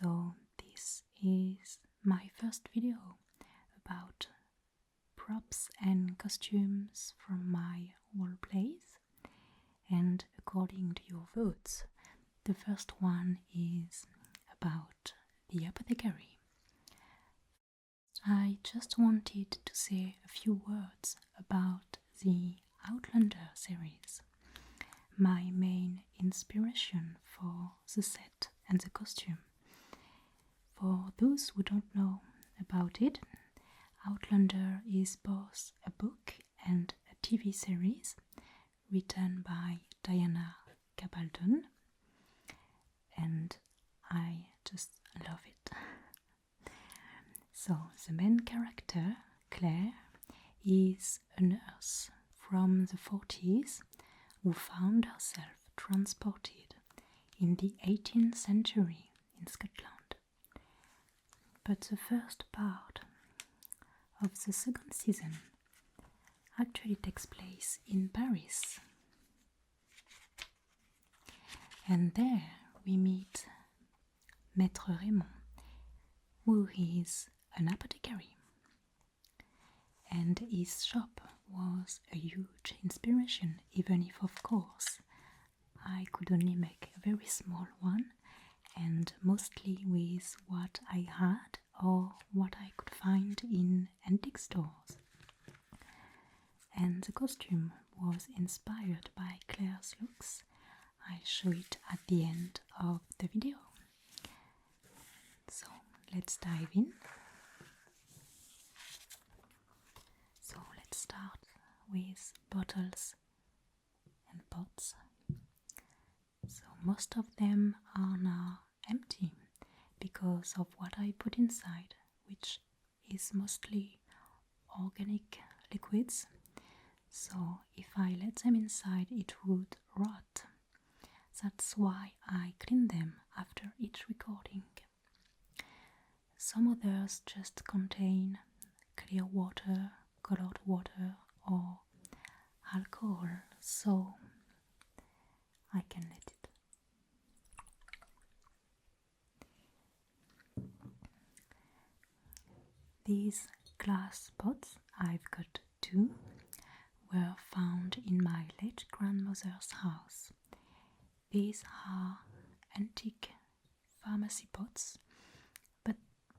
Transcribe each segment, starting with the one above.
So this is my first video about props and costumes from my workplace, and according to your votes, the first one is about the Apothecary. I just wanted to say a few words about the Outlander series, my main inspiration for the set and the costume. For those who don't know about it, Outlander is both a book and a TV series written by Diana Gabaldon, and I just love it. So the main character, Claire, is a nurse from the 40s who found herself transported in the 18th century in Scotland. But the first part of the second season actually takes place in Paris. And there we meet Maître Raymond, who is an apothecary. And his shop was a huge inspiration, even if, of course, I could only make a very small one, and mostly with what I had or what I could find in antique stores. And the costume was inspired by Claire's looks. I'll show it at the end of the video. So let's dive in. So let's start with bottles and pots. So most of them are now empty because of what I put inside, which is mostly organic liquids. So if I let them inside, it would rot. That's why I clean them after each recording. Some others just contain clear water, colored water, or alcohol, so I can let it. These glass pots, I've got two, were found in my late grandmother's house. These are antique pharmacy pots, but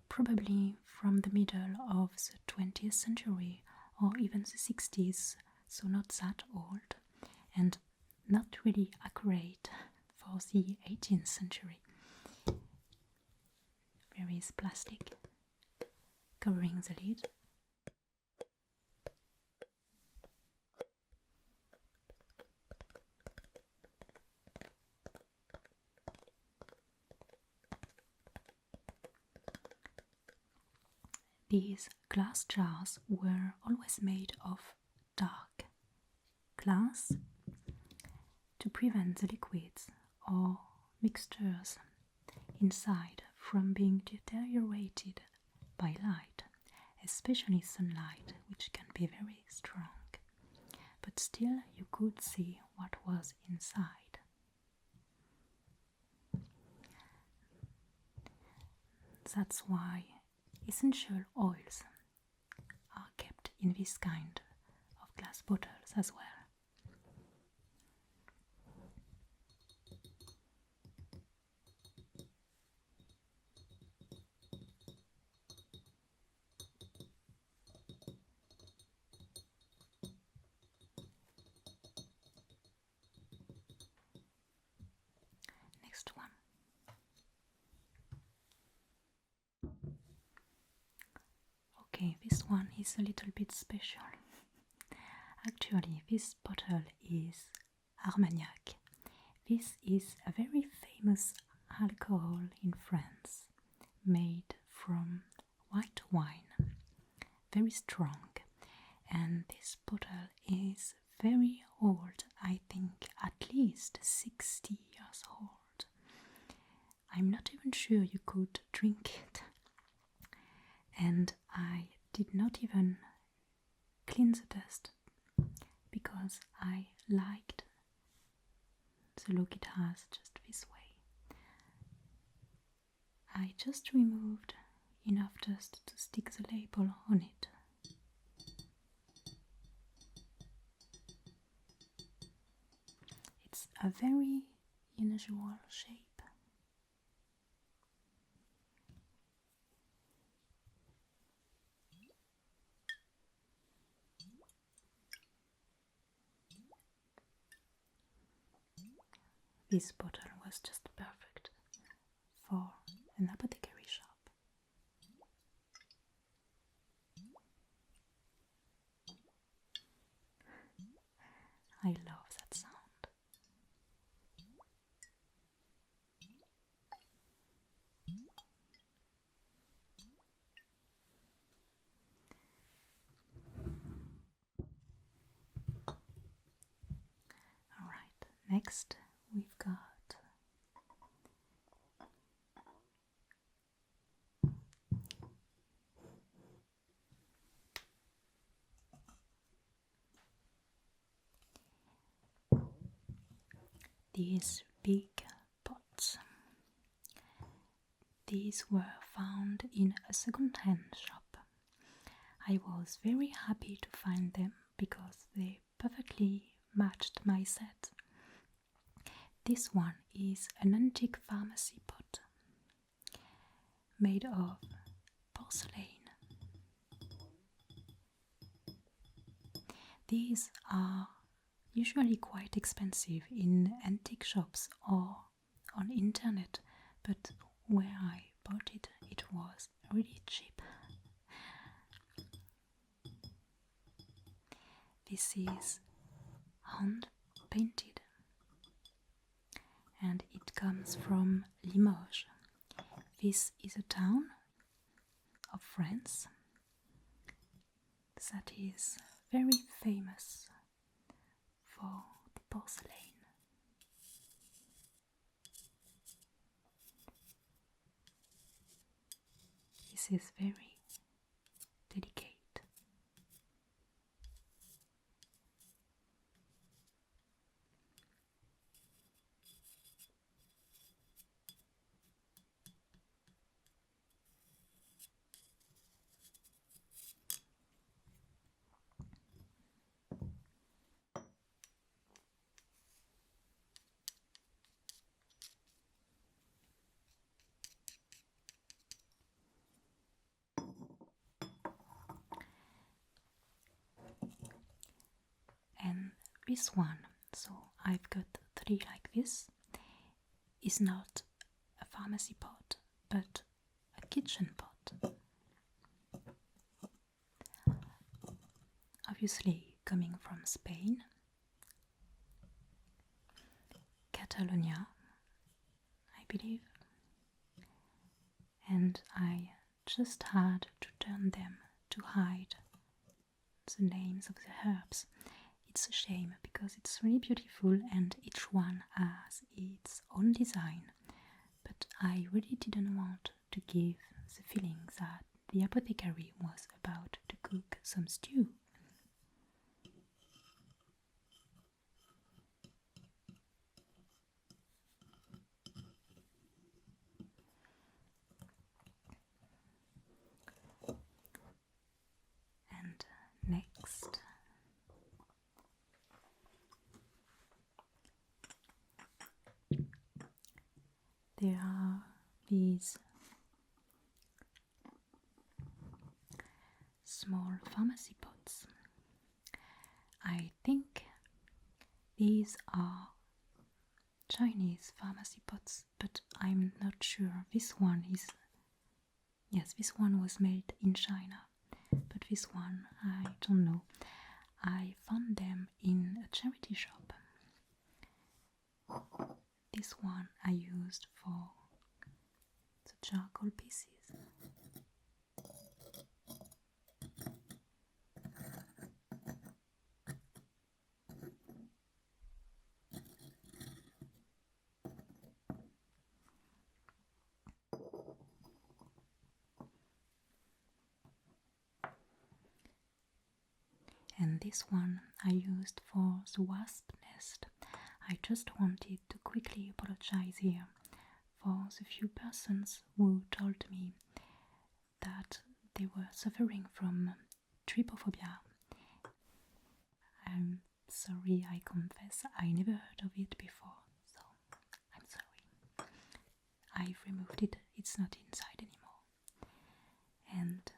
probably from the middle of the 20th century or even the 60s, so not that old, and not really accurate for the 18th century. There is plastic covering the lid. These glass jars were always made of dark glass to prevent the liquids or mixtures inside from being deteriorated by light, especially sunlight, which can be very strong. But still you could see what was inside. That's why essential oils are kept in this kind of glass bottles as well. Next one. Okay, this one is a little bit special. Actually, this bottle is Armagnac. This is a very famous alcohol in France, made from white wine, very strong. And this bottle is very old, I think at least 60 years old. I'm not even sure you could drink it. And I did not even clean the dust because I liked the look it has just this way. I just removed enough dust to stick the label on it. It's a very unusual shape. This bottle was just perfect for an apothecary shop. I love that sound. Alright, next we've got these big pots. These were found in a second-hand shop. I was very happy to find them because they perfectly matched my set. This one is an antique pharmacy pot made of porcelain. These are usually quite expensive in antique shops or on internet, but where I bought it, it was really cheap. This is hand painted and it comes from Limoges. This is a town of France that is very famous for the porcelain. This is very delicate. And this one, so I've got 3 like this, is not a pharmacy pot but a kitchen pot. Obviously coming from Spain, Catalonia, I believe, and I just had to turn them to hide the names of the herbs. It's a shame because it's really beautiful and each one has its own design, but I really didn't want to give the feeling that the apothecary was about to cook some stew. And next, there are these small pharmacy pots. I think these are Chinese pharmacy pots, but I'm not sure. This one is, yes, this one was made in China, but this one, I don't know. I found them in a charity shop. This one I used for the charcoal pieces. And this one I used for the wasp nest. I just wanted to quickly apologize here for the few persons who told me that they were suffering from trypophobia. I'm sorry, I confess I never heard of it before, so I'm sorry. I've removed it, it's not inside anymore. And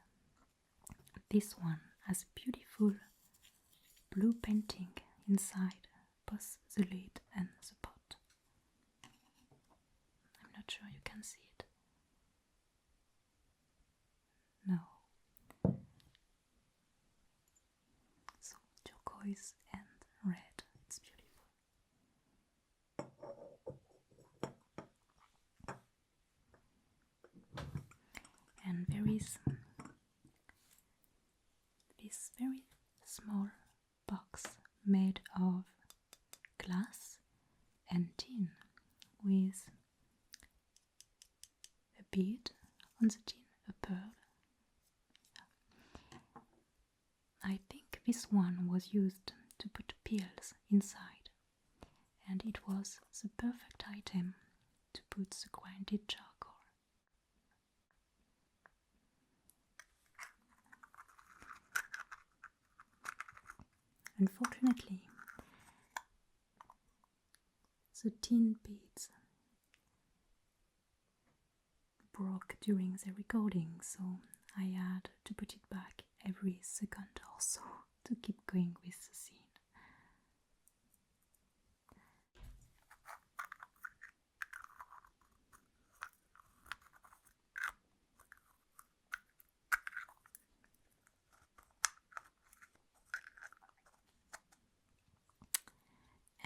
this one has a beautiful blue painting inside, both the lid and the pot. I'm not sure you can see it. No. So turquoise and red, it's beautiful. And there is this very small box made of glass and tin with a bead on the tin, a pearl. I think this one was used to put pills inside, and it was the perfect item to put the grinded charcoal. Unfortunately, the tin beads broke during the recording, so I had to put it back every second or so to keep going with the scene.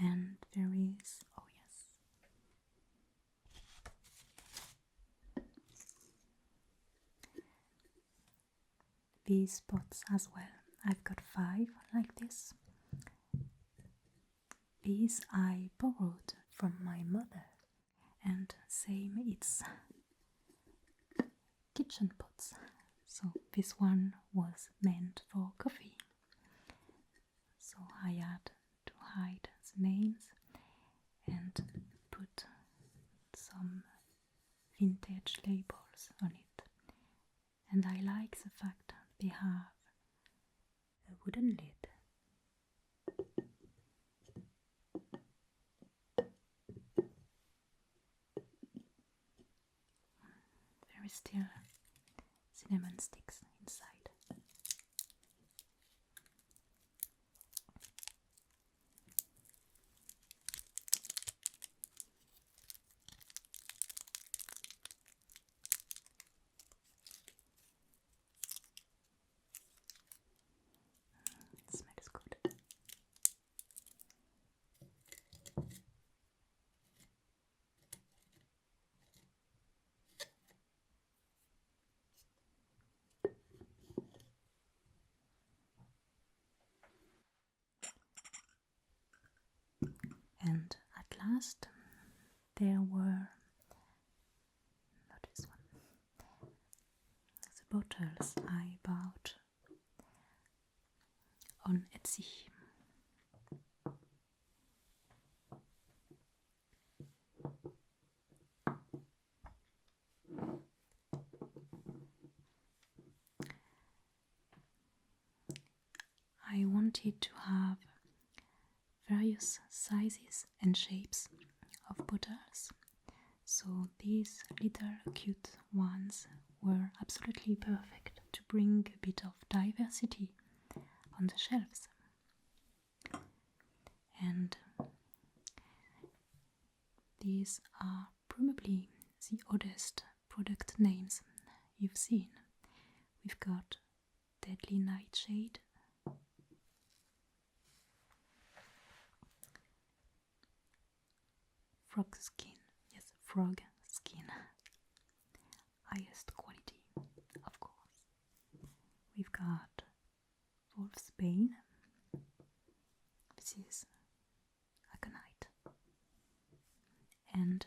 And there is, oh yes, these pots as well. I've got 5 like this. These I borrowed from my mother, and same, it's kitchen pots. So this one was meant for coffee, so I had to hide the names and put some vintage labels on it. And I like the fact they have a wooden lid. There is still cinnamon sticks inside. It smells good. And at last there were, not this one, the bottles I bought on Etsy. I wanted to have various sizes and shapes of bottles, so these little cute ones were absolutely perfect to bring a bit of diversity on the shelves. And these are probably the oddest product names you've seen. We've got Deadly Nightshade, Frog Skin, yes, Frog Skin, highest quality, of course. We've got Wolf's Bane, this is Aconite, and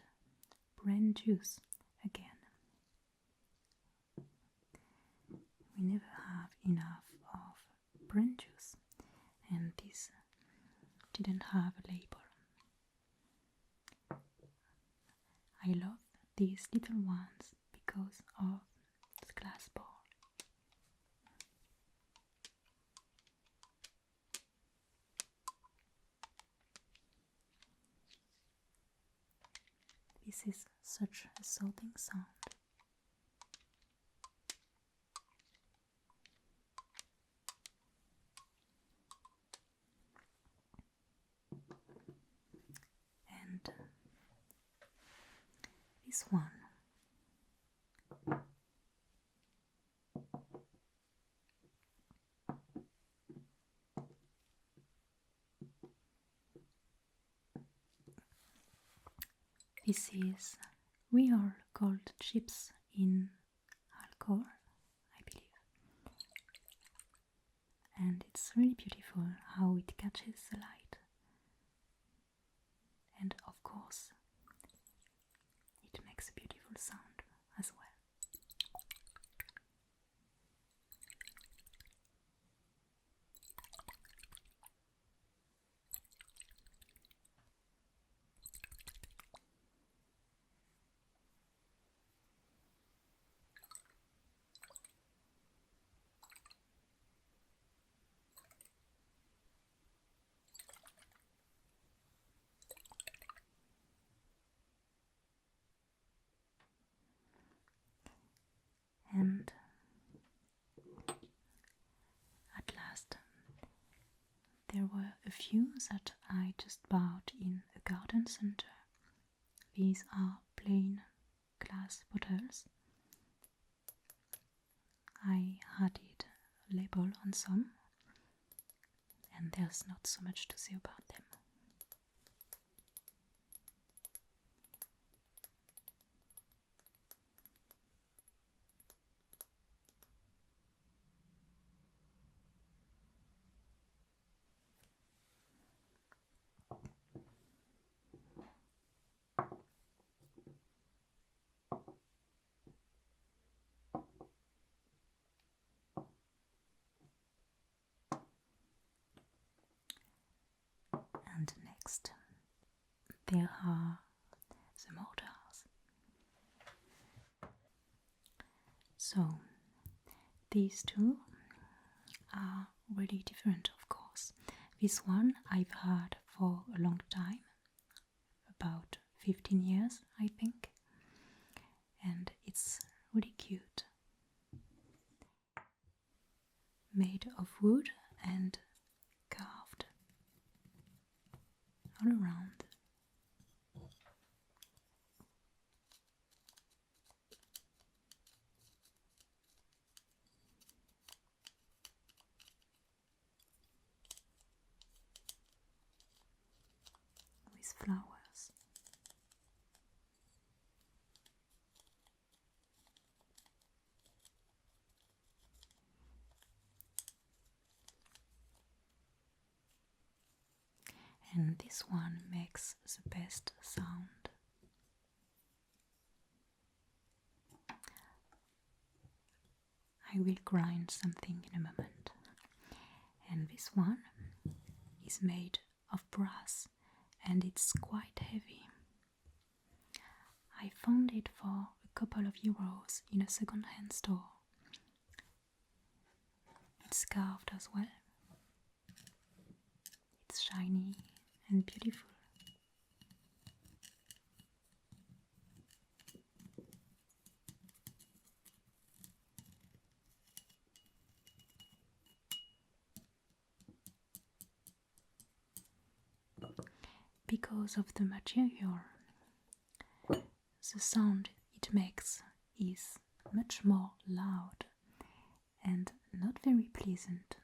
Brand Juice again. We never have enough of brand juice, and this didn't have a label. I love this is such a soothing sound. And this one. This is real gold chips in alcohol, I believe. And it's really beautiful how it catches the light. And of course, it makes a beautiful sound as well. And at last, there were a few that I just bought in a garden center. These are plain glass bottles. I added a label on some, and there's not so much to say about them. And next, there are the Mortars. So, these two are really different, of course. This one I've had for a long time, about 15 years, I think, and it's really cute. Made of wood and carved all around. With flowers. And this one makes the best sound. I will grind something in a moment. And this one is made of brass and it's quite heavy. I found it for a couple of euros in a second-hand store. It's carved as well. It's shiny and beautiful. Because of the material, the sound it makes is much more loud and not very pleasant.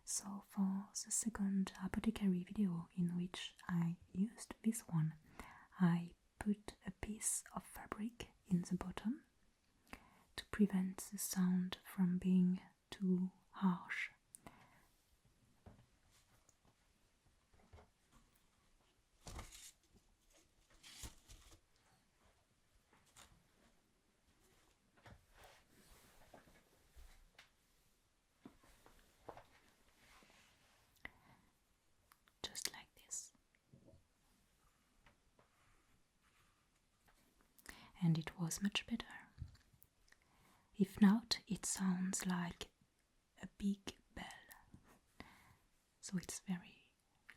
So for the second Apothecary video in which I used this one, I put a piece of fabric in the bottom to prevent the sound from being too harsh. Just like this. And it was much better. If not, it sounds like a big bell. So it's very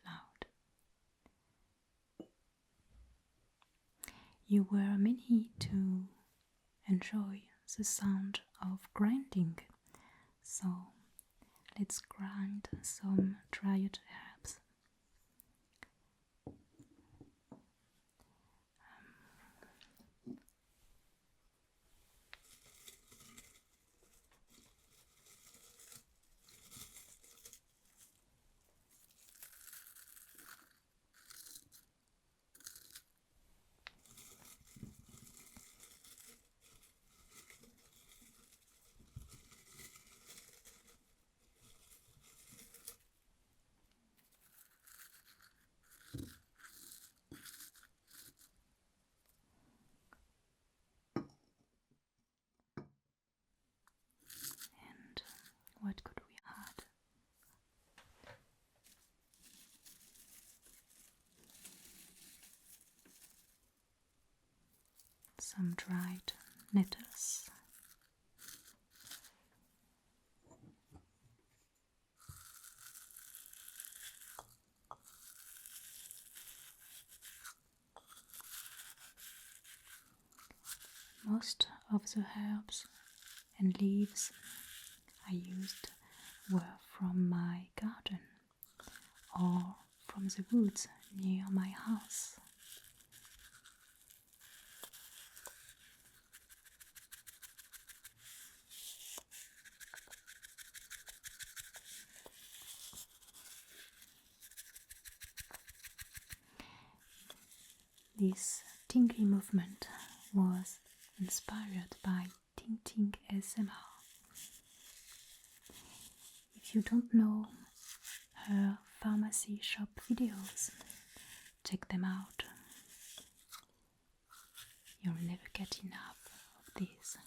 loud. you were many to enjoy the sound of grinding, so let's grind some dried herbs. And what could we add? Some dried nettles. Most of the herbs and leaves I used were from my garden or from the woods near my house. This tingly movement was inspired by Ting Ting ASMR. If you don't know her pharmacy shop videos, check them out. You'll never get enough of this.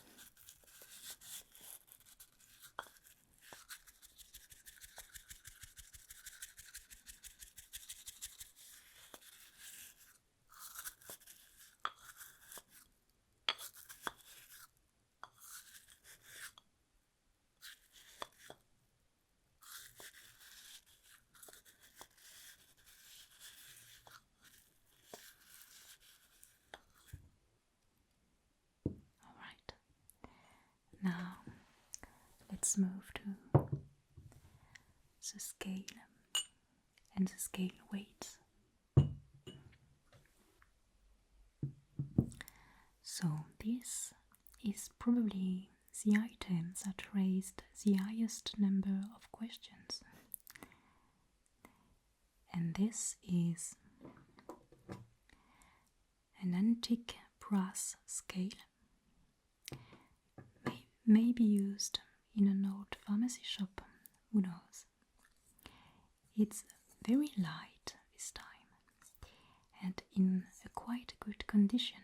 Now let's move to the scale and the scale weights. So this is probably the item that raised the highest number of questions. And this is an antique brass scale. May be used in an old pharmacy shop, who knows. It's very light this time and in a quite good condition.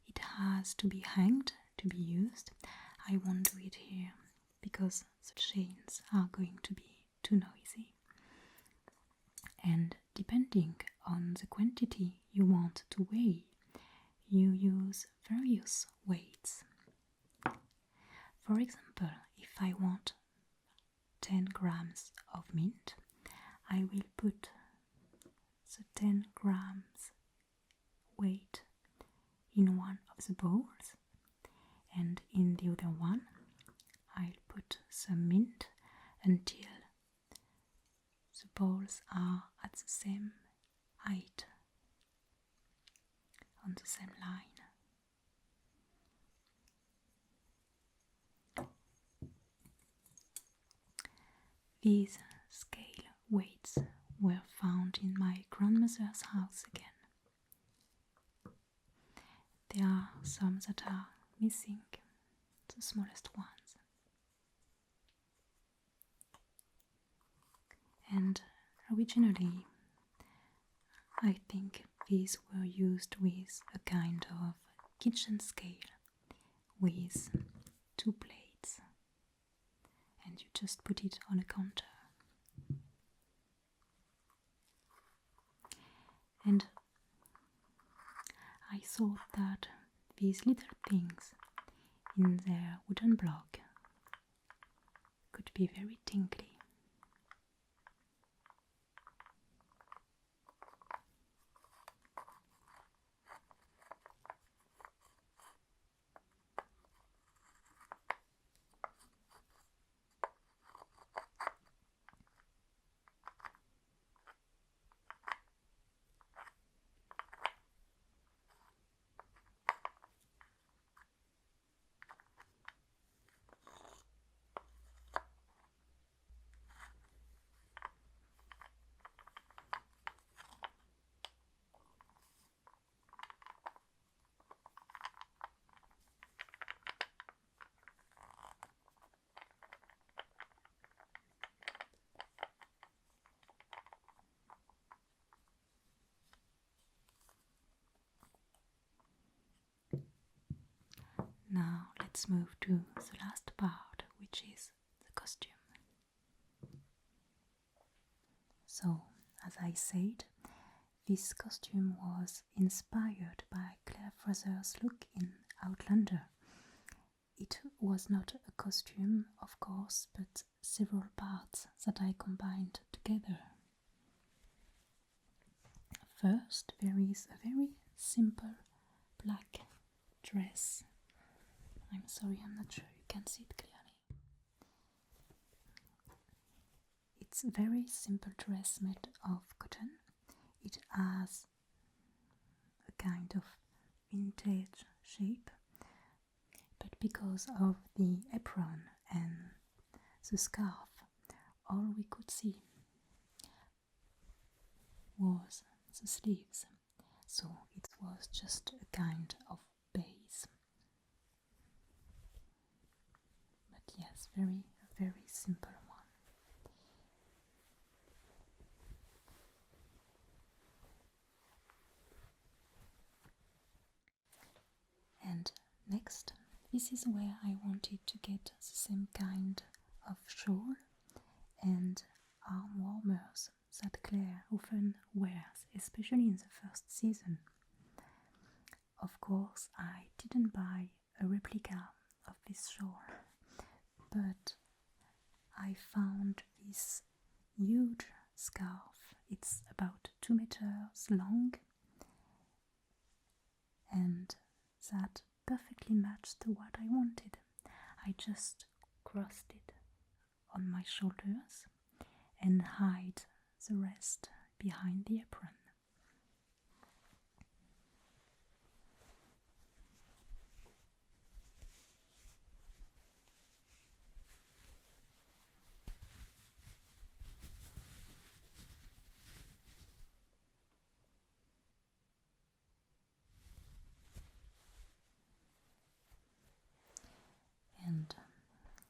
It has to be hanged to be used. I won't do it here because the chains are going to be too noisy. And depending on the quantity you want to weigh, you use various weights. For example, if I want 10 grams of mint, I will put the 10 grams weight in one of the bowls, and in the other one I'll put some mint until the bowls are at the same height, on the same line. These scale weights were found in my grandmother's house again. There are some that are missing, the smallest ones. And originally, I think these were used with a kind of kitchen scale with 2 plates. And you just put it on a counter. And I thought that these little things in their wooden block could be very tingly. let's move to the last part, which is the costume. So, as I said, this costume was inspired by Claire Fraser's look in Outlander. It was not a costume, of course, but several parts that I combined together. First, there is a very simple black dress. I'm sorry, I'm not sure you can see it clearly. It's a very simple dress made of cotton. It has a kind of vintage shape, but because of the apron and the scarf, all we could see was the sleeves, so it was just a kind of base. But yes, very simple one. And next, this is where I wanted to get the same kind of shawl and arm warmers that Claire often wears, especially in the first season. Of course, I didn't buy a replica of this shawl, but I found this huge scarf. It's about 2 meters long, and that perfectly matched what I wanted. I just crossed it on my shoulders and hide the rest behind the apron. And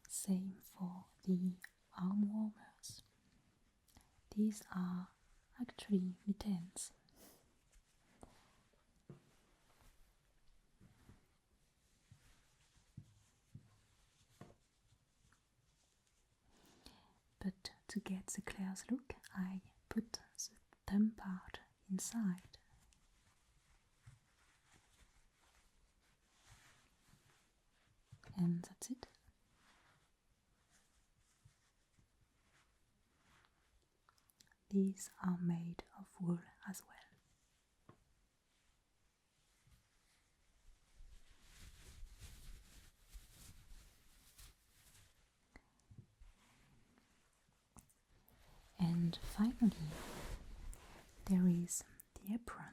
same for the arm warmers. These are actually mittens. But to get the Claire's look, I put the thumb part inside. And that's it. These are made of wool as well. And finally, there is the apron,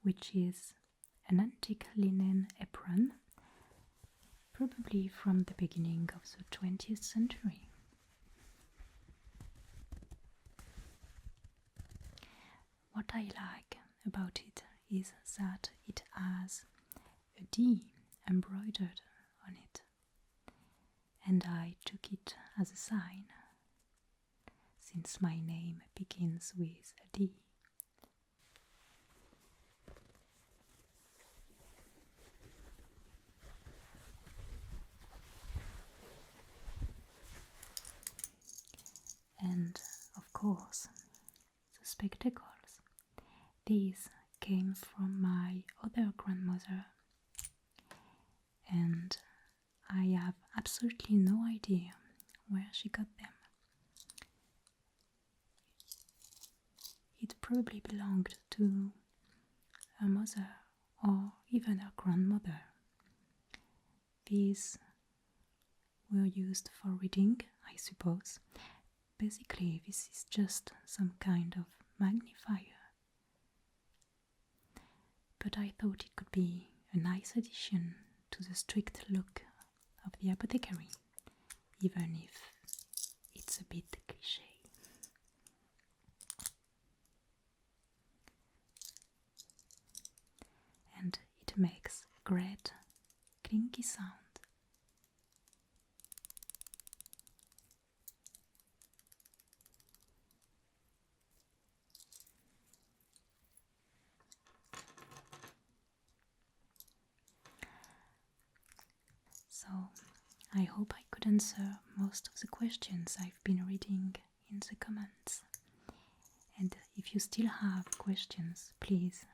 which is an antique linen apron, probably from the beginning of the 20th century. What I like about it is that it has a D embroidered on it, and I took it as a sign, since my name begins with a D. And of course, the spectacles. These came from my other grandmother, and I have absolutely no idea where she got them. It probably belonged to her mother or even her grandmother. These were used for reading, I suppose. Basically, this is just some kind of magnifier. But I thought it could be a nice addition to the strict look of the apothecary, even if it's a bit cliché. And it makes great clinky sound. So I hope I could answer most of the questions I've been reading in the comments. And if you still have questions, please